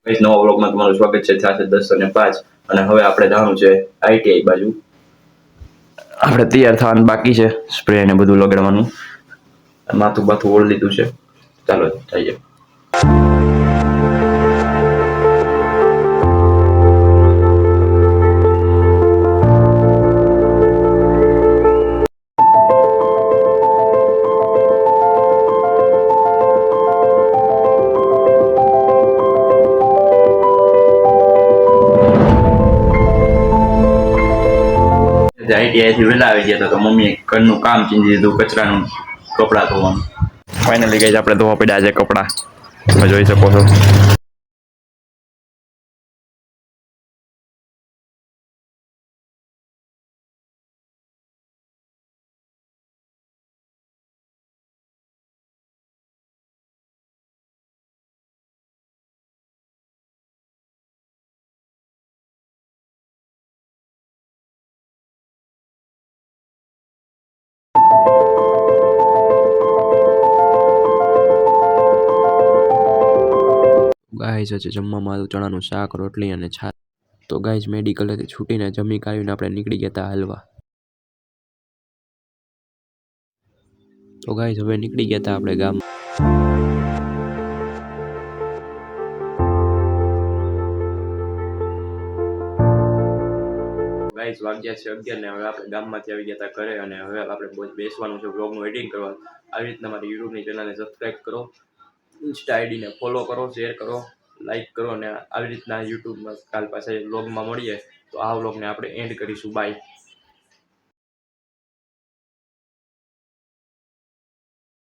Guys નવા વ્લોગમાં તમારું સ્વાગત છે. થયા છે 10:05 અને હવે આપણે જવાનું છે આઈટીઆઈ બાજુ. આપણે તૈયાર થવાનું બાકી છે, સ્પ્રે ને બધું લગાડવાનું, માથું બાથું ઓળી લીધું છે. ચાલો જઈએ. આઈટીઆઈથી વહેલા આવી ગયા તો મમ્મીએ ઘરનું કામ ચીંધી દીધું, કચરાનું, કપડાં ધોવાનું. ફાઇનલી ગઈ આપણે ધોવા પડ્યા છે કપડાં, તમે જોઈ શકો છો. ગાઈસ આજે જમવામાં ચણાનું શાક, રોટલી અને છાશ. તો ગાઈસ મેડિકલેથી છૂટીને જમી કાઢીને આપણે નીકળી ગયા હતા હાલવા. તો ગાઈસ હવે નીકળી ગયા હતા આપણે ગામ. ગાઈસ વાગ્યા છે 11 ને હવે આપણે ગામમાંથી આવી ગયા હતા ઘરે અને હવે આપણે બેસવાનું છે વ્લોગનું એડિટિંગ કરવા. આવી રીતના મારી યુટ્યુબની ચેનલને સબસ્ક્રાઈબ કરો, ઇન્સ્ટા આઈડીને ફોલો કરો, શેર કરો, લાઈક કરો અને આવી રીતના યુટ્યુબમાં કાલ પાછા વ્લોગમાં મળીએ. તો આ વ્લોગને આપણે એન્ડ કરીશું. બાય.